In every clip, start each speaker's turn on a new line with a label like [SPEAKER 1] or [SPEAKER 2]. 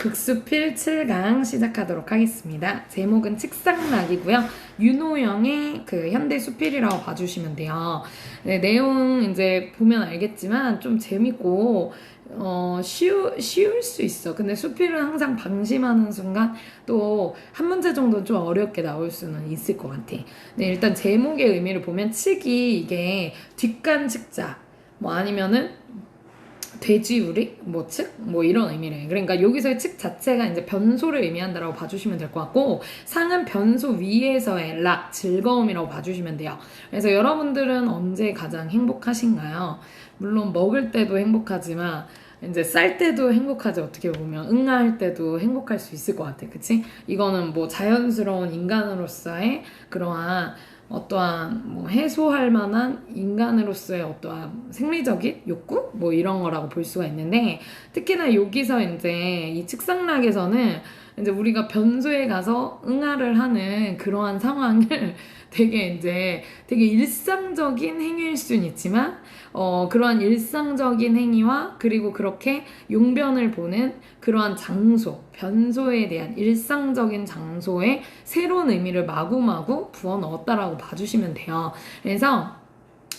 [SPEAKER 1] 극수필 7강 시작하도록 하겠습니다. 제목은 책상락이고요. 윤호영의 그 현대수필이라고 봐주시면 돼요. 네, 내용 이제 보면 알겠지만 좀 재밌고 쉬울 수 있어. 근데 수필은 항상 방심하는 순간 또 한 문제 정도는 좀 어렵게 나올 수는 있을 것 같아. 네, 일단 제목의 의미를 보면 칡이 이게 뒷간 측자 뭐 아니면은 돼지우리? 뭐 측? 뭐 이런 의미래. 그러니까 여기서의 측 자체가 이제 변소를 의미한다라고 봐주시면 될 것 같고, 상은 변소 위에서의 락, 즐거움이라고 봐주시면 돼요. 그래서 여러분들은 언제 가장 행복하신가요? 물론 먹을 때도 행복하지만 이제 쌀 때도 행복하지. 어떻게 보면 응아할 때도 행복할 수 있을 것 같아. 그치? 이거는 뭐 자연스러운 인간으로서의 그러한 어떠한 뭐 해소할 만한 인간으로서의 어떠한 생리적인 욕구? 뭐 이런 거라고 볼 수가 있는데, 특히나 여기서 이제 이 측상락에서는 이제 우리가 변소에 가서 응아를 하는 그러한 상황을 되게 일상적인 행위일 수는 있지만 그러한 일상적인 행위와 그리고 그렇게 용변을 보는 그러한 장소, 변소에 대한 일상적인 장소에 새로운 의미를 마구마구 부어넣었다라고 봐주시면 돼요. 그래서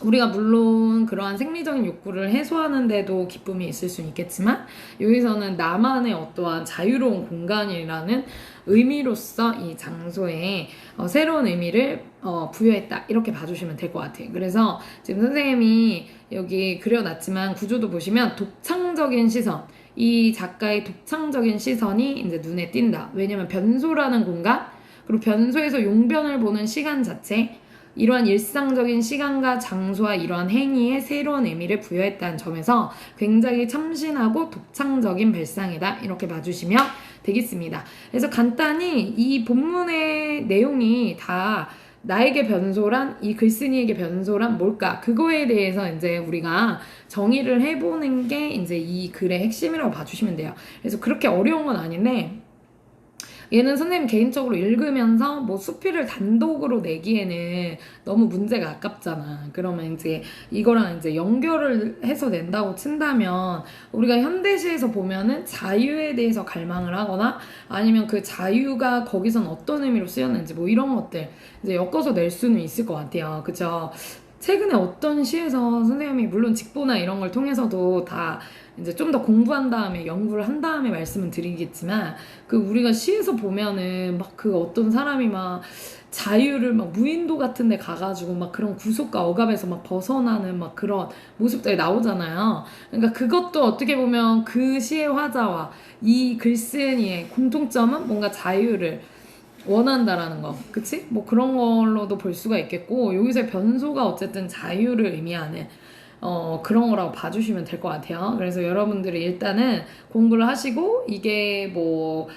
[SPEAKER 1] 우리가 물론 그러한 생리적인 욕구를 해소하는데도 기쁨이 있을 수는 있겠지만, 여기서는 나만의 어떠한 자유로운 공간이라는 의미로서 이 장소에 새로운 의미를 부여했다, 이렇게 봐주시면 될 것 같아요. 그래서 지금 선생님이 여기 그려놨지만 구조도 보시면 독창적인 시선, 이 작가의 독창적인 시선이 이제 눈에 띈다. 왜냐면 변소라는 공간, 그리고 변소에서 용변을 보는 시간 자체, 이러한 일상적인 시간과 장소와 이러한 행위에 새로운 의미를 부여했다는 점에서 굉장히 참신하고 독창적인 발상이다, 이렇게 봐주시면 되겠습니다. 그래서 간단히 이 본문의 내용이 다 나에게 변소란, 이 글쓴이에게 변소란 뭘까? 그거에 대해서 이제 우리가 정의를 해보는 게 이제 이 글의 핵심이라고 봐주시면 돼요. 그래서 그렇게 어려운 건 아닌데, 얘는 선생님 개인적으로 읽으면서 뭐 수필을 단독으로 내기에는 너무 문제가 아깝잖아. 그러면 이제 이거랑 이제 연결을 해서 낸다고 친다면, 우리가 현대시에서 보면은 자유에 대해서 갈망을 하거나 아니면 그 자유가 거기선 어떤 의미로 쓰였는지 뭐 이런 것들 이제 엮어서 낼 수는 있을 것 같아요. 그쵸? 최근에 어떤 시에서 선생님이 물론 직보나 이런 걸 통해서도 다 이제 좀 더 공부한 다음에 연구를 한 다음에 말씀을 드리겠지만, 그 우리가 시에서 보면은 막 그 어떤 사람이 막 자유를 막 무인도 같은 데 가가지고 막 그런 구속과 억압에서 막 벗어나는 막 그런 모습들이 나오잖아요. 그러니까 그것도 어떻게 보면 그 시의 화자와 이 글쓴이의 공통점은 뭔가 자유를 원한다라는 거, 그치? 뭐 그런 걸로도 볼 수가 있겠고, 여기서 변소가 어쨌든 자유를 의미하는 그런 거라고 봐주시면 될 것 같아요. 그래서 여러분들이 일단은 공부를 하시고, 이게 뭐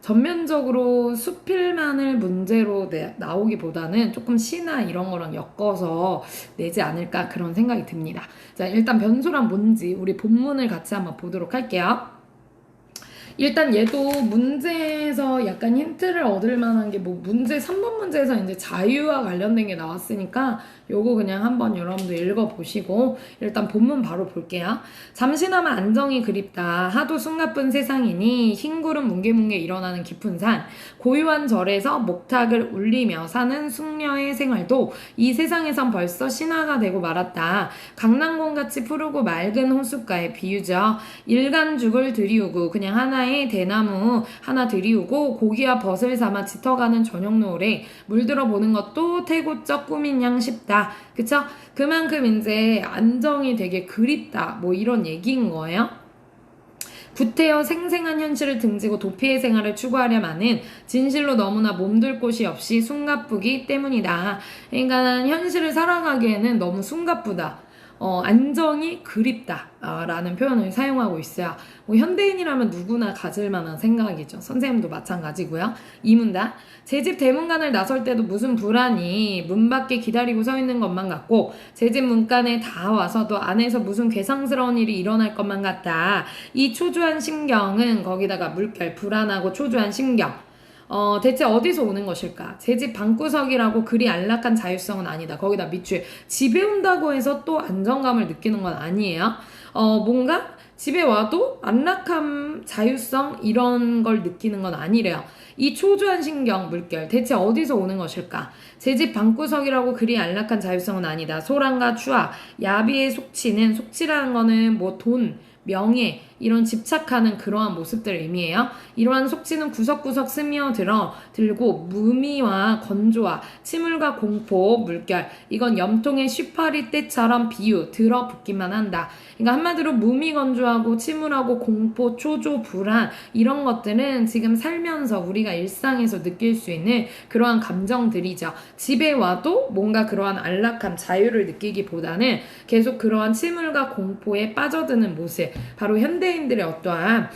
[SPEAKER 1] 전면적으로 수필만을 문제로 나오기보다는 조금 시나 이런 거랑 엮어서 내지 않을까, 그런 생각이 듭니다. 자, 일단 변소란 뭔지 우리 본문을 같이 한번 보도록 할게요. 일단 얘도 문제에서 약간 힌트를 얻을 만한 게, 뭐 문제 3번 문제에서 이제 자유와 관련된 게 나왔으니까 요거 그냥 한번 여러분도 읽어보시고 일단 본문 바로 볼게요. 잠시나마 안정이 그립다. 하도 숨가쁜 세상이니 흰 구름 뭉게뭉게 일어나는 깊은 산, 고요한 절에서 목탁을 울리며 사는 숙녀의 생활도 이 세상에선 벌써 신화가 되고 말았다. 강낭공같이 푸르고 맑은 호숫가에 비유죠. 일간죽을 들이우고 그냥 하나의 대나무 하나 들이우고 고기와 벗을 삼아 짙어가는 저녁 노을에 물들어 보는 것도 태고적 꿈인 양 싶다. 그쵸? 그만큼 이제 안정이 되게 그립다, 뭐 이런 얘기인 거예요. 구태여 생생한 현실을 등지고 도피의 생활을 추구하려마는 진실로 너무나 몸둘 곳이 없이 숨가쁘기 때문이다. 그러니까 현실을 살아가기에는 너무 숨가쁘다, 안정이 그립다 라는 표현을 사용하고 있어요. 뭐 현대인이라면 누구나 가질 만한 생각이죠. 선생님도 마찬가지고요. 이 문단, 제 집 대문간을 나설 때도 무슨 불안이 문 밖에 기다리고 서 있는 것만 같고 제 집 문간에 다 와서도 안에서 무슨 괴상스러운 일이 일어날 것만 같다. 이 초조한 심경은, 거기다가 물결, 불안하고 초조한 심경, 대체 어디서 오는 것일까? 제 집 방구석이라고 그리 안락한 자율성은 아니다. 거기다 밑줄, 집에 온다고 해서 또 안정감을 느끼는 건 아니에요. 뭔가 집에 와도 안락함, 자유성 이런 걸 느끼는 건 아니래요. 이 초조한 신경, 물결 대체 어디서 오는 것일까? 제 집 방구석이라고 그리 안락한 자유성은 아니다. 소란과 추악, 야비의 속치는 속치라는 거는 뭐 돈, 명예 이런 집착하는 그러한 모습들을 의미해요. 이러한 속치는 구석구석 스며들고 무미와 건조와 침울과 공포, 물결 이건 염통의 쉬파리 때처럼 비유 들어붙기만 한다. 그러니까 한마디로 무미건조하고 침울하고 공포, 초조, 불안 이런 것들은 지금 살면서 우리가 일상에서 느낄 수 있는 그러한 감정들이죠. 집에 와도 뭔가 그러한 안락함, 자유를 느끼기보다는 계속 그러한 침울과 공포에 빠져드는 모습, 바로 현대인들의 어떠한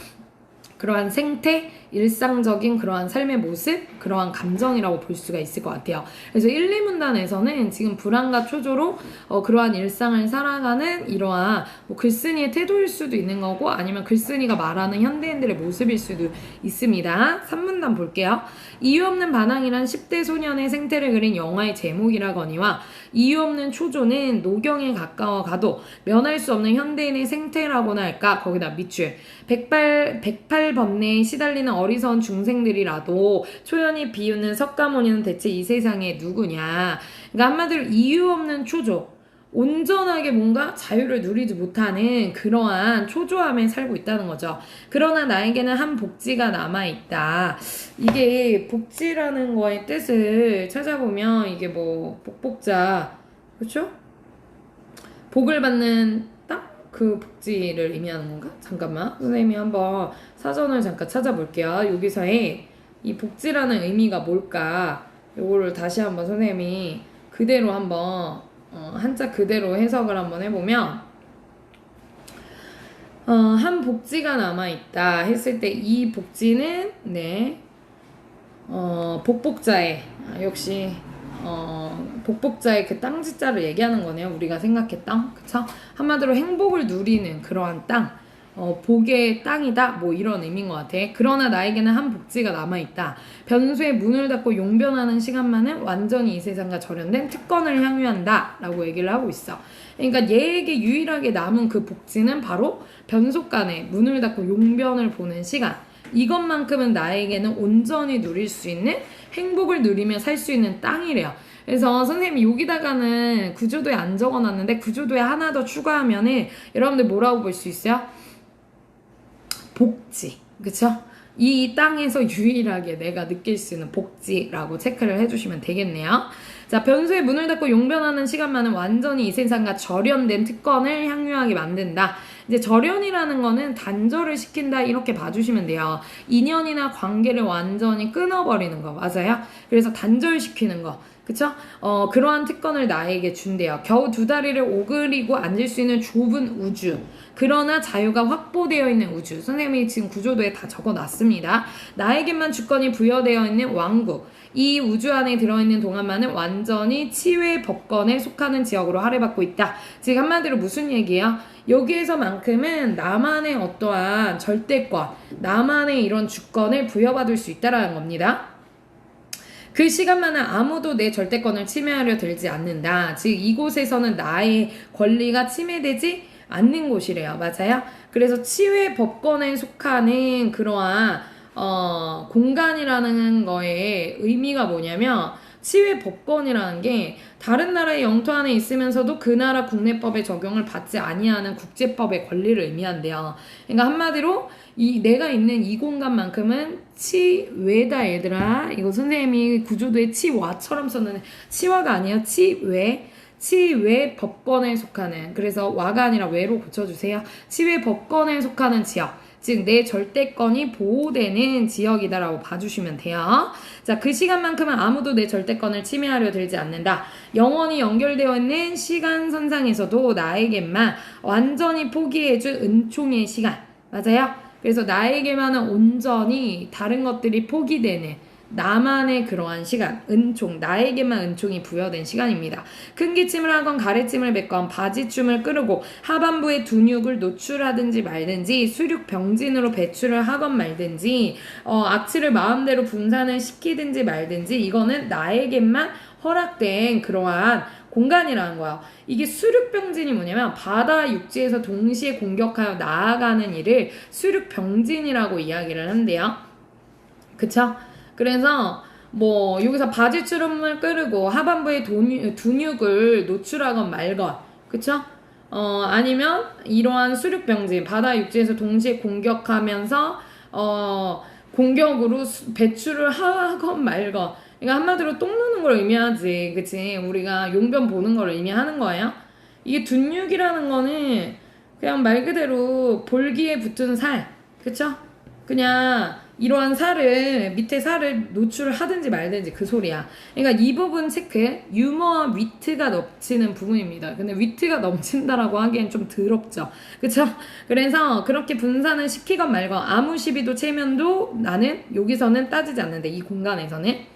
[SPEAKER 1] 그러한 생태, 일상적인 그러한 삶의 모습, 그러한 감정이라고 볼 수가 있을 것 같아요. 그래서 1, 2문단에서는 지금 불안과 초조로 그러한 일상을 살아가는 이러한 뭐 글쓴이의 태도일 수도 있는 거고 아니면 글쓴이가 말하는 현대인들의 모습일 수도 있습니다. 3문단 볼게요. 이유 없는 반항이란 10대 소년의 생태를 그린 영화의 제목이라거니와 이유 없는 초조는 노경에 가까워 가도 면할 수 없는 현대인의 생태라고나 할까? 거기다 밑줄. 108번뇌에 시달리는 어리석은 중생들이라도 초연히 비우는 석가모니는 대체 이 세상에 누구냐. 그러니까 한마디로 이유 없는 초조. 온전하게 뭔가 자유를 누리지 못하는 그러한 초조함에 살고 있다는 거죠. 그러나 나에게는 한 복지가 남아있다. 이게 복지라는 거의 뜻을 찾아보면 이게 뭐 복복자, 그렇죠? 복을 받는 딱 그 복지를 의미하는 건가? 잠깐만 선생님이 한번 사전을 잠깐 찾아볼게요. 여기서의 이 복지라는 의미가 뭘까? 요거를 다시 한번 선생님이 그대로 한번 한자 그대로 해석을 한번 해보면 한 복지가 남아있다 했을 때 이 복지는 복복자의 역시 복복자의 그 땅지자를 얘기하는 거네요. 우리가 생각했던 그쵸? 한마디로 행복을 누리는 그러한 땅 복의 땅이다 뭐 이런 의미인 것 같아. 그러나 나에게는 한 복지가 남아있다. 변수의 문을 닫고 용변하는 시간만은 완전히 이 세상과 절연된 특권을 향유한다 라고 얘기를 하고 있어. 그러니까 얘에게 유일하게 남은 그 복지는 바로 변속간에 문을 닫고 용변을 보는 시간. 이것만큼은 나에게는 온전히 누릴 수 있는 행복을 누리며 살 수 있는 땅이래요. 그래서 선생님이 여기다가는 구조도에 안 적어놨는데 구조도에 하나 더 추가하면은 여러분들 뭐라고 볼 수 있어요? 복지, 그쵸? 이 땅에서 유일하게 내가 느낄 수 있는 복지라고 체크를 해주시면 되겠네요. 자, 변수의 문을 닫고 용변하는 시간만은 완전히 이 세상과 절연된 특권을 향유하게 만든다. 이제 절연이라는 거는 단절을 시킨다 이렇게 봐주시면 돼요. 인연이나 관계를 완전히 끊어버리는 거 맞아요? 그래서 단절시키는 거. 그쵸? 그러한 특권을 나에게 준대요. 겨우 두 다리를 오그리고 앉을 수 있는 좁은 우주. 그러나 자유가 확보되어 있는 우주. 선생님이 지금 구조도에 다 적어놨습니다. 나에게만 주권이 부여되어 있는 왕국. 이 우주 안에 들어있는 동안만은 완전히 치외 법권에 속하는 지역으로 할애받고 있다. 즉 한마디로 무슨 얘기예요? 여기에서만큼은 나만의 어떠한 절대권, 나만의 이런 주권을 부여받을 수 있다는 겁니다. 그 시간만은 아무도 내 절대권을 침해하려 들지 않는다. 즉 이곳에서는 나의 권리가 침해되지 않는 곳이래요. 맞아요? 그래서 치외 법권에 속하는 그러한 공간이라는 거에 의미가 뭐냐면 치외 법권이라는 게 다른 나라의 영토 안에 있으면서도 그 나라 국내법의 적용을 받지 아니하는 국제법의 권리를 의미한대요. 그러니까 한마디로 내가 있는 이 공간만큼은 치외다 얘들아. 이거 선생님이 구조도에 치와처럼 썼는데 치와가 아니에요. 치외 법권에 속하는, 그래서 와가 아니라 외로 고쳐주세요. 치외 법권에 속하는 지역, 즉 내 절대권이 보호되는 지역이다라고 봐주시면 돼요. 자, 그 시간만큼은 아무도 내 절대권을 침해하려 들지 않는다. 영원히 연결되어 있는 시간선상에서도 나에게만 완전히 포기해준 은총의 시간. 맞아요? 그래서 나에게만은 온전히 다른 것들이 포기되는 나만의 그러한 시간, 은총, 나에게만 은총이 부여된 시간입니다. 큰 기침을 하건 가래침을 뱉건 바지춤을 끄르고 하반부의 두육을 노출하든지 말든지 수륙병진으로 배출을 하건 말든지 악취를 마음대로 분산을 시키든지 말든지 이거는 나에게만 허락된 그러한 공간이라는 거야. 이게 수륙병진이 뭐냐면 바다 육지에서 동시에 공격하여 나아가는 일을 수륙병진이라고 이야기를 한대요. 그쵸? 그래서 뭐 여기서 바지주름을 끄르고 하반부에 둔육을 노출하건 말건, 그쵸? 아니면 이러한 수륙병진, 바다 육지에서 동시에 공격하면서 공격으로 배출을 하건 말건. 그러니까 한마디로 똥 누는 걸 의미하지, 그치? 우리가 용변 보는 걸 의미하는 거예요. 이게 둔육이라는 거는 그냥 말 그대로 볼기에 붙은 살, 그쵸? 그냥 이러한 살을, 밑에 살을 노출하든지 말든지 그 소리야. 그러니까 이 부분 체크, 유머와 위트가 넘치는 부분입니다. 근데 위트가 넘친다라고 하기엔 좀 더럽죠, 그쵸? 그래서 그렇게 분산을 시키건 말건 아무 시비도 체면도 나는 여기서는 따지지 않는데, 이 공간에서는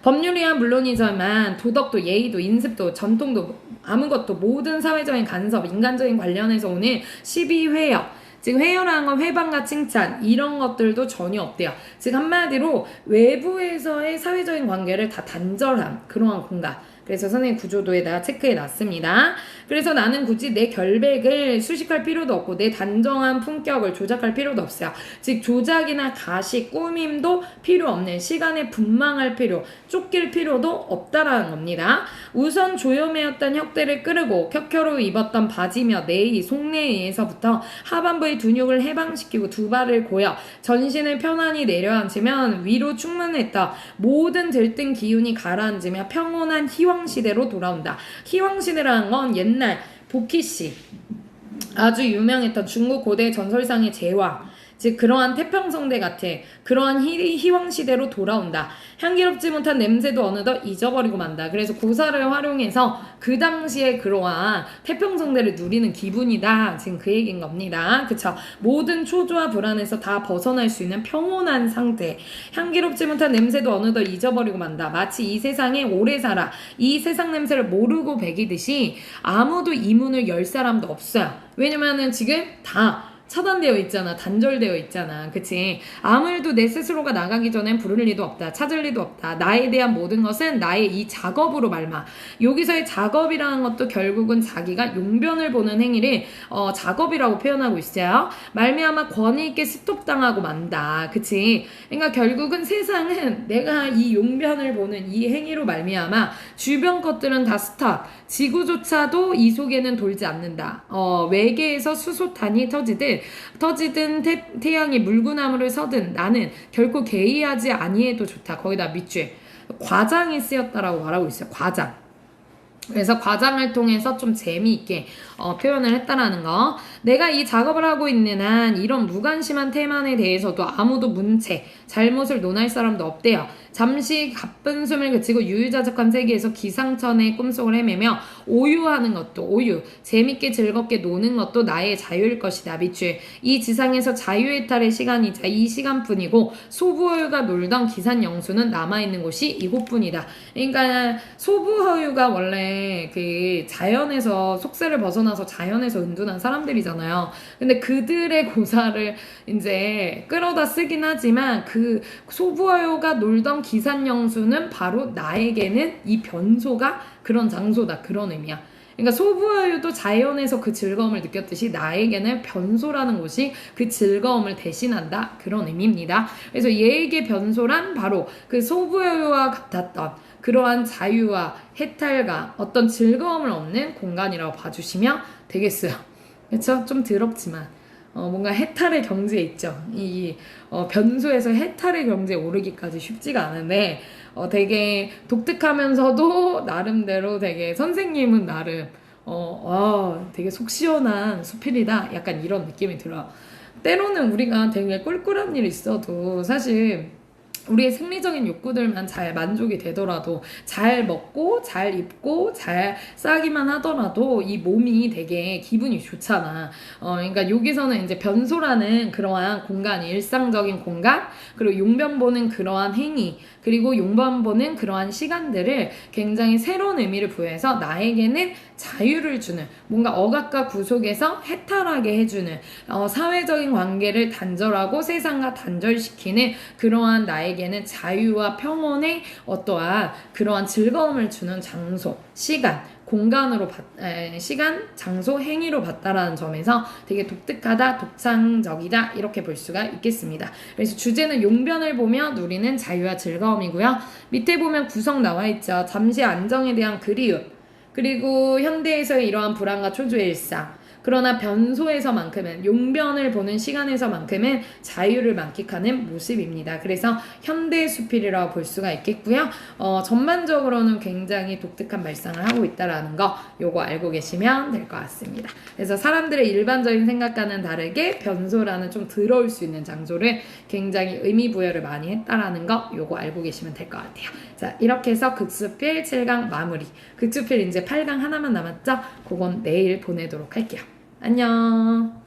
[SPEAKER 1] 법률이야 물론이지만 도덕도 예의도 인습도 전통도 아무것도 모든 사회적인 간섭, 인간적인 관련해서 오는 시비 회역, 즉 회열하는 건 회방과 칭찬 이런 것들도 전혀 없대요. 즉 한마디로 외부에서의 사회적인 관계를 다 단절한 그러한 공간. 그래서 선생님 구조도에다가 체크해 놨습니다. 그래서 나는 굳이 내 결백을 수식할 필요도 없고 내 단정한 품격을 조작할 필요도 없어요. 즉 조작이나 가식, 꾸밈도 필요 없는, 시간에 분망할 필요, 쫓길 필요도 없다라는 겁니다. 우선 조여매었던 혁대를 끄르고 켜켜로 입었던 바지며 내의, 속내에서부터 하반부의 근육을 해방시키고 두 발을 고여 전신을 편안히 내려앉으면 위로 충만했다. 모든 들뜬 기운이 가라앉으며 평온한 희왕시대로 돌아온다. 희왕시대라는 건 옛날 보키씨, 아주 유명했던 중국 고대 전설상의 제왕, 즉 그러한 태평성대 같은 그러한 희왕시대로 돌아온다. 향기롭지 못한 냄새도 어느덧 잊어버리고 만다. 그래서 고사를 활용해서 그 당시에 그러한 태평성대를 누리는 기분이다. 지금 그 얘기인 겁니다. 그쵸? 모든 초조와 불안에서 다 벗어날 수 있는 평온한 상태. 향기롭지 못한 냄새도 어느덧 잊어버리고 만다. 마치 이 세상에 오래 살아 이 세상 냄새를 모르고 배기듯이 아무도 이 문을 열 사람도 없어요. 왜냐면은 지금 다 차단되어 있잖아. 단절되어 있잖아. 그치? 아무 일도 내 스스로가 나가기 전엔 부를 리도 없다. 찾을 리도 없다. 나에 대한 모든 것은 나의 이 작업으로 말마. 여기서의 작업이라는 것도 결국은 자기가 용변을 보는 행위를 작업이라고 표현하고 있어요. 말미암아 권위 있게 스톱당하고 만다. 그치? 그러니까 결국은 세상은 내가 이 용변을 보는 이 행위로 말미암아 주변 것들은 다 스탑. 지구조차도 이 속에는 돌지 않는다. 외계에서 수소탄이 터지든 태양이 물구나무를 서든 나는 결코 개의하지 아니해도 좋다. 거기다 밑줄 과장이 쓰였다라고 말하고 있어요. 과장. 그래서 과장을 통해서 좀 재미있게 표현을 했다라는 거. 내가 이 작업을 하고 있는 한 이런 무관심한 태만에 대해서도 아무도 문체, 잘못을 논할 사람도 없대요. 잠시 가쁜 숨을 그치고 유유자적한 세계에서 기상천외의 꿈속을 헤매며 오유하는 것도 오유, 재밌게 즐겁게 노는 것도 나의 자유일 것이다. 밑줄. 이 지상에서 자유의탈의 시간이자 이 시간뿐이고 소부허유가 놀던 기산영수는 남아있는 곳이 이곳뿐이다. 그러니까 소부허유가 원래 그 자연에서 속세를 벗어나서 자연에서 은둔한 사람들이잖아요. 근데 그들의 고사를 이제 끌어다 쓰긴 하지만 그 소부허유가 놀던 기산영수는 바로 나에게는 이 변소가 그런 장소다. 그런 의미야. 그러니까 소부허유도 자연에서 그 즐거움을 느꼈듯이 나에게는 변소라는 곳이 그 즐거움을 대신한다. 그런 의미입니다. 그래서 얘에게 변소란 바로 그 소부허유와 같았던 그러한 자유와 해탈과 어떤 즐거움을 얻는 공간이라고 봐주시면 되겠어요. 그렇죠? 좀 더럽지만 뭔가 해탈의 경지에 있죠. 이 변소에서 해탈의 경지에 오르기까지 쉽지가 않은데 되게 독특하면서도 나름대로 되게 선생님은 나름 되게 속 시원한 수필이다. 약간 이런 느낌이 들어요. 때로는 우리가 되게 꿀꿀한 일이 있어도 사실 우리의 생리적인 욕구들만 잘 만족이 되더라도 잘 먹고 잘 입고 잘 싸기만 하더라도 이 몸이 되게 기분이 좋잖아. 그러니까 여기서는 이제 변소라는 그러한 공간이 일상적인 공간, 그리고 용변 보는 그러한 행위, 그리고 용변 보는 그러한 시간들을 굉장히 새로운 의미를 부여해서 나에게는 자유를 주는, 뭔가 억압과 구속에서 해탈하게 해주는, 사회적인 관계를 단절하고 세상과 단절시키는 그러한 나에게는 자유와 평온의 어떠한 그러한 즐거움을 주는 장소, 시간, 공간으로 시간, 장소, 행위로 봤다라는 점에서 되게 독특하다, 독창적이다 이렇게 볼 수가 있겠습니다. 그래서 주제는 용변을 보며 누리는 자유와 즐거움이고요. 밑에 보면 구성 나와 있죠. 잠시 안정에 대한 그리움, 그리고 현대에서의 이러한 불안과 초조의 일상, 그러나 변소에서만큼은, 용변을 보는 시간에서만큼은 자유를 만끽하는 모습입니다. 그래서 현대 수필이라고 볼 수가 있겠고요. 전반적으로는 굉장히 독특한 발상을 하고 있다는 거 요거 알고 계시면 될 것 같습니다. 그래서 사람들의 일반적인 생각과는 다르게 변소라는 좀 더러울 수 있는 장소를 굉장히 의미 부여를 많이 했다는 거 요거 알고 계시면 될 것 같아요. 자, 이렇게 해서 극수필 7강 마무리. 극수필 이제 8강 하나만 남았죠? 그건 내일 보내도록 할게요. 안녕.